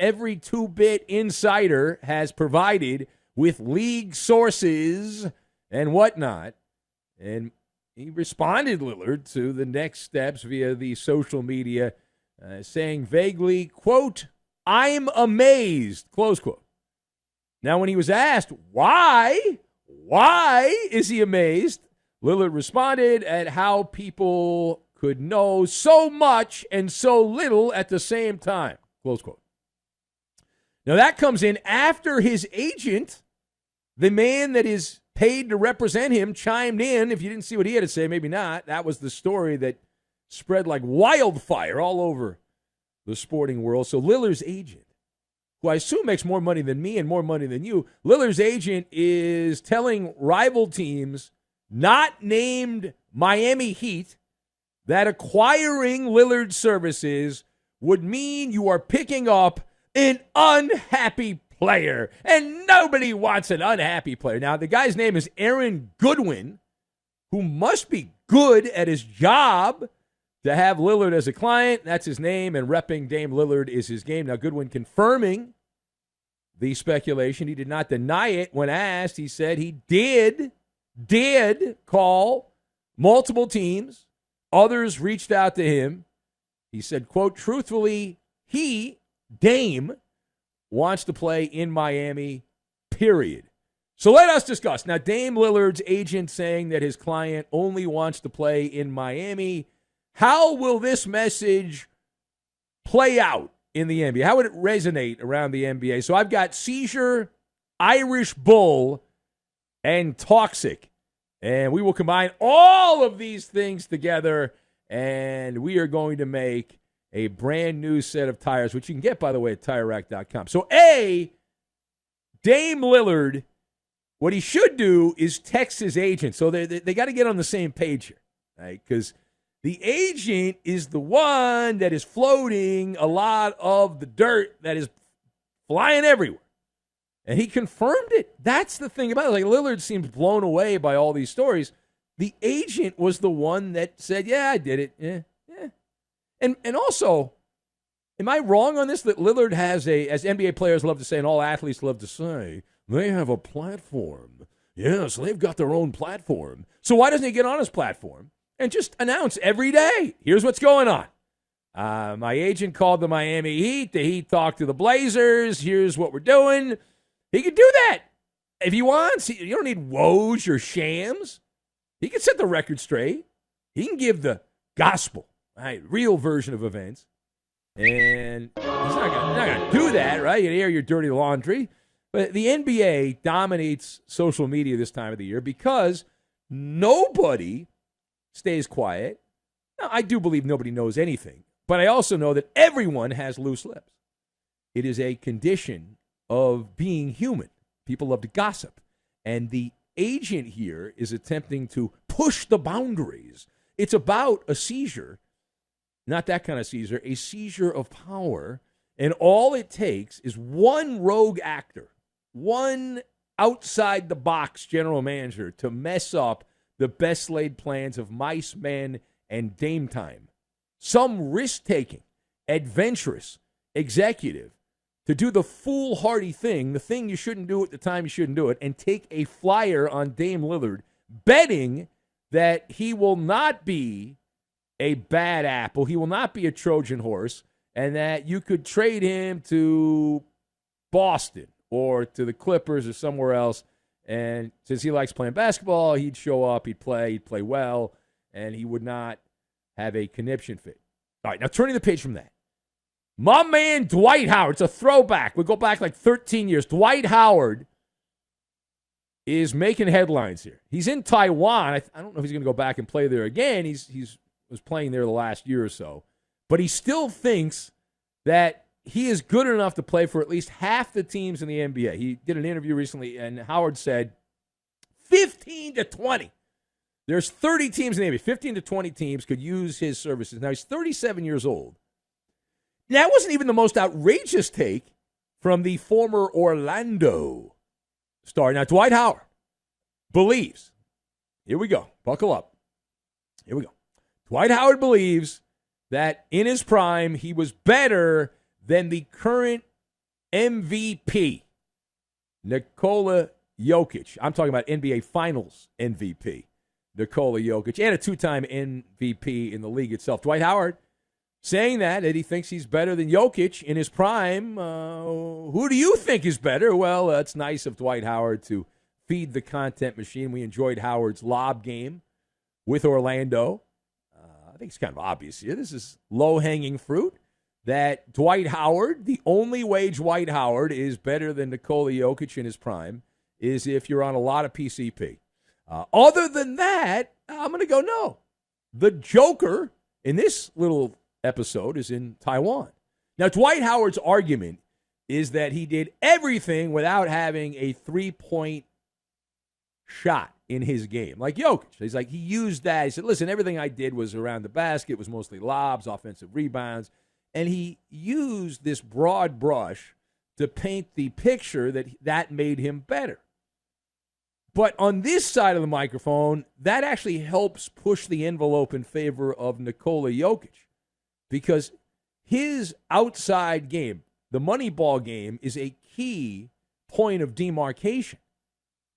every two-bit insider has provided with league sources and whatnot. And he responded, Lillard, to the next steps via the social media, saying vaguely, quote, "I'm amazed," close quote. Now, when he was asked why is he amazed, Lillard responded at how people could know so much and so little at the same time, close quote. Now, that comes in after his agent, the man that is paid to represent him, chimed in. If you didn't see what he had to say, maybe not. That was the story that spread like wildfire all over the sporting world. So Lillard's agent, who I assume makes more money than me and more money than you, Lillard's agent is telling rival teams, not named Miami Heat, that acquiring Lillard's services would mean you are picking up an unhappy player. And nobody wants an unhappy player. Now, the guy's name is Aaron Goodwin, who must be good at his job to have Lillard as a client. That's his name, and repping Dame Lillard is his game. Now, Goodwin confirming the speculation. He did not deny it. When asked, he said he did call multiple teams. Others reached out to him. He said, quote, truthfully, Dame, wants to play in Miami, period. So let us discuss. Now, Dame Lillard's agent saying that his client only wants to play in Miami. How will this message play out in the NBA? How would it resonate around the NBA? So I've got Seizure, Irish Bull, and Toxic. And we will combine all of these things together, and we are going to make a brand new set of tires, which you can get, by the way, at TireRack.com. So, Dame Lillard, what he should do is text his agent. So they got to get on the same page here, right? Because the agent is the one that is floating a lot of the dirt that is flying everywhere. And he confirmed it. That's the thing about it. Like, Lillard seems blown away by all these stories. The agent was the one that said, yeah, I did it. Yeah. And also, am I wrong on this, that Lillard has as NBA players love to say, and all athletes love to say, they have a platform. Yes, they've got their own platform. So why doesn't he get on his platform and just announce every day, here's what's going on? My agent called the Miami Heat. The Heat talked to the Blazers. Here's what we're doing. He could do that if he wants. You don't need Woj or shams. He can set the record straight. He can give the gospel, right, real version of events. And he's not going to do that, right? You air your dirty laundry. But the NBA dominates social media this time of the year because nobody stays quiet. Now, I do believe nobody knows anything, but I also know that everyone has loose lips. It is a condition of being human. People love to gossip. And the agent here is attempting to push the boundaries. It's about a seizure, not that kind of seizure, a seizure of power. And all it takes is one rogue actor, one outside-the-box general manager to mess up the best laid plans of mice, men, and Dame time. Some risk-taking, adventurous executive to do the foolhardy thing, the thing you shouldn't do at the time you shouldn't do it, and take a flyer on Dame Lillard, betting that he will not be a bad apple, he will not be a Trojan horse, and that you could trade him to Boston or to the Clippers or somewhere else. And since he likes playing basketball, he'd show up, he'd play well, and he would not have a conniption fit. All right, now turning the page from that. My man Dwight Howard, it's a throwback. We go back like 13 years. Dwight Howard is making headlines here. He's in Taiwan. I don't know if he's going to go back and play there again. He was playing there the last year or so. But he still thinks that he is good enough to play for at least half the teams in the NBA. He did an interview recently, and Howard said 15 to 20. There's 30 teams in the NBA. 15 to 20 teams could use his services. Now, he's 37 years old. That wasn't even the most outrageous take from the former Orlando star. Now, Dwight Howard believes, here we go, buckle up. Here we go. Dwight Howard believes that in his prime, he was better than the current MVP, Nikola Jokic. I'm talking about NBA Finals MVP, Nikola Jokic, and a two-time MVP in the league itself. Dwight Howard saying that he thinks he's better than Jokic in his prime. Who do you think is better? Well, it's nice of Dwight Howard to feed the content machine. We enjoyed Howard's lob game with Orlando. I think it's kind of obvious here. This is low-hanging fruit that Dwight Howard, the only way Dwight Howard is better than Nikola Jokic in his prime is if you're on a lot of PCP. Other than that, I'm going to go no. The Joker in this little episode is in Taiwan. Now, Dwight Howard's argument is that he did everything without having a three-point shot in his game. Like Jokic. He's like, he used that. He said, listen, everything I did was around the basket, was mostly lobs, offensive rebounds. And he used this broad brush to paint the picture that made him better. But on this side of the microphone, that actually helps push the envelope in favor of Nikola Jokic because his outside game, the money ball game, is a key point of demarcation,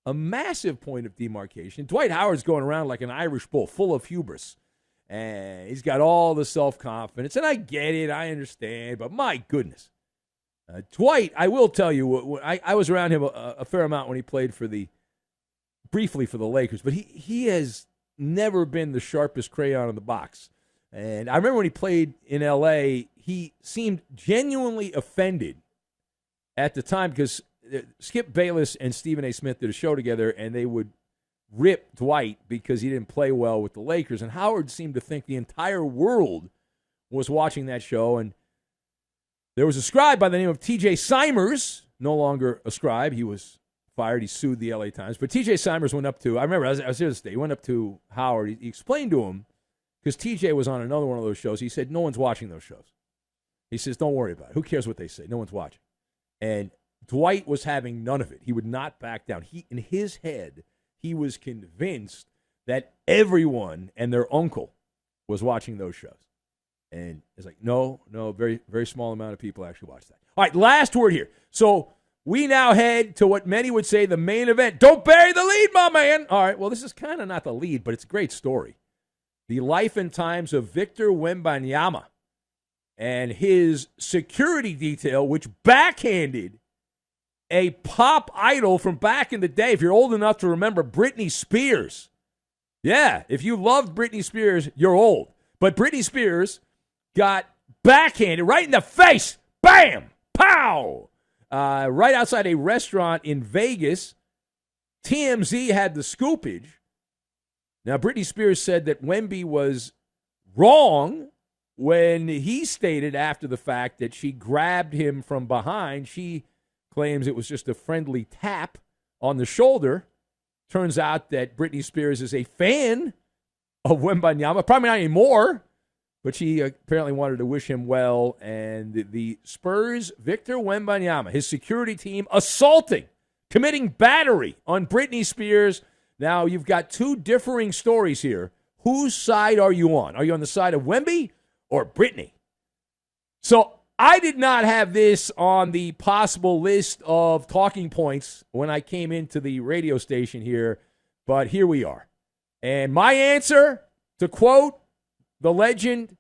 a massive point of demarcation. Dwight Howard's going around like an Irish bull, full of hubris. And he's got all the self-confidence. And I get it. I understand. But my goodness. Dwight, I will tell you, I was around him a fair amount when he played briefly for the Lakers. But he has never been the sharpest crayon in the box. And I remember when he played in L.A., he seemed genuinely offended at the time because Skip Bayless and Stephen A. Smith did a show together, and they would rip Dwight because he didn't play well with the Lakers. And Howard seemed to think the entire world was watching that show. And there was a scribe by the name of T.J. Simers, no longer a scribe. He was fired. He sued the L.A. Times. But T.J. Simers went up to, I remember, I was here this day. He went up to Howard. He explained to him, because T.J. was on another one of those shows. He said, no one's watching those shows. He says, don't worry about it. Who cares what they say? No one's watching. And Dwight was having none of it. He would not back down. In his head, he was convinced that everyone and their uncle was watching those shows. And it's like, no, very, very small amount of people actually watch that. All right, last word here. So we now head to what many would say the main event. Don't bury the lead, my man. All right, well, this is kind of not the lead, but it's a great story. The life and times of Victor Wembanyama and his security detail, which backhanded a pop idol from back in the day. If you're old enough to remember Britney Spears. Yeah, if you loved Britney Spears, you're old. But Britney Spears got backhanded right in the face. Bam! Pow! Right outside a restaurant in Vegas. TMZ had the scoopage. Now, Britney Spears said that Wemby was wrong when he stated after the fact that she grabbed him from behind. She claims it was just a friendly tap on the shoulder. Turns out that Britney Spears is a fan of Wembanyama. Probably not anymore, but she apparently wanted to wish him well. And the Spurs, Victor Wembanyama, his security team, assaulting, committing battery on Britney Spears. Now, you've got two differing stories here. Whose side are you on? Are you on the side of Wemby or Britney? So I did not have this on the possible list of talking points when I came into the radio station here, but here we are. And my answer, to quote the legend,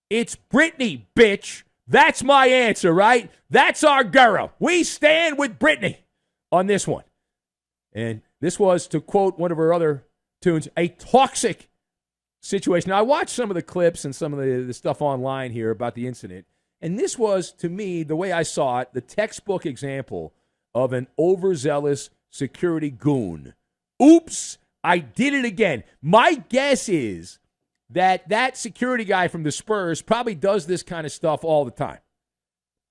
it's Britney, bitch. That's my answer, right? That's our girl. We stand with Britney on this one. And this was, to quote one of her other tunes, a toxic situation. Now, I watched some of the clips and some of the stuff online here about the incident. And this was, to me, the way I saw it, the textbook example of an overzealous security goon. Oops, I did it again. My guess is that security guy from the Spurs probably does this kind of stuff all the time.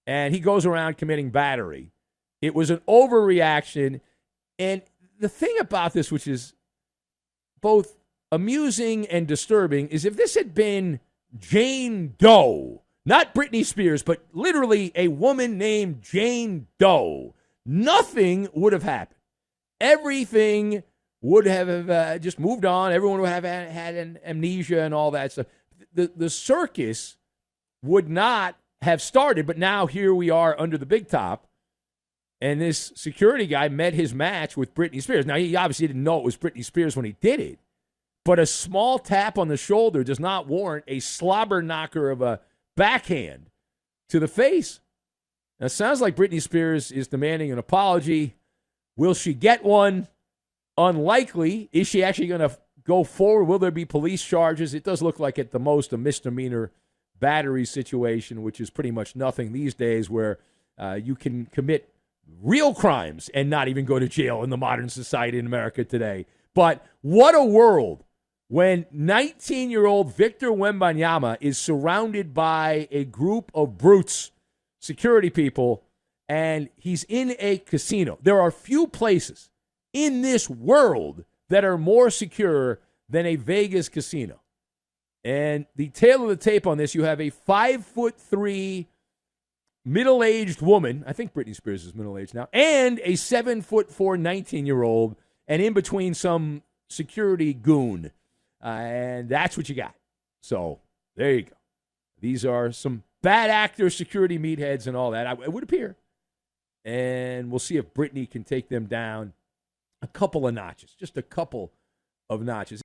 And he goes around committing battery. It was an overreaction. And the thing about this, which is both amusing and disturbing, is if this had been Jane Doe, not Britney Spears, but literally a woman named Jane Doe, nothing would have happened. Everything would have just moved on. Everyone would have had an amnesia and all that stuff. The circus would not have started, but now here we are under the big top, And this security guy met his match with Britney Spears. Now, he obviously didn't know it was Britney Spears when he did it, but a small tap on the shoulder does not warrant a slobber knocker of a backhand to the face. Now, it sounds like Britney Spears is demanding an apology. Will she get one? Unlikely. Is she actually going to go forward? Will there be police charges? It does look like at the most a misdemeanor battery situation, which is pretty much nothing these days, where you can commit real crimes and not even go to jail in the modern society in America today. But what a world when 19-year-old Victor Wembanyama is surrounded by a group of brutes, security people, and he's in a casino. There are few places in this world that are more secure than a Vegas casino. And the tail of the tape on this, you have a 5'3" middle-aged woman, I think Britney Spears is middle-aged now, and a 7'4" 19-year-old, and in between some security goon. And that's what you got. So there you go. These are some bad actors, security meatheads, and all that, it would appear. And we'll see if Britney can take them down a couple of notches, just a couple of notches.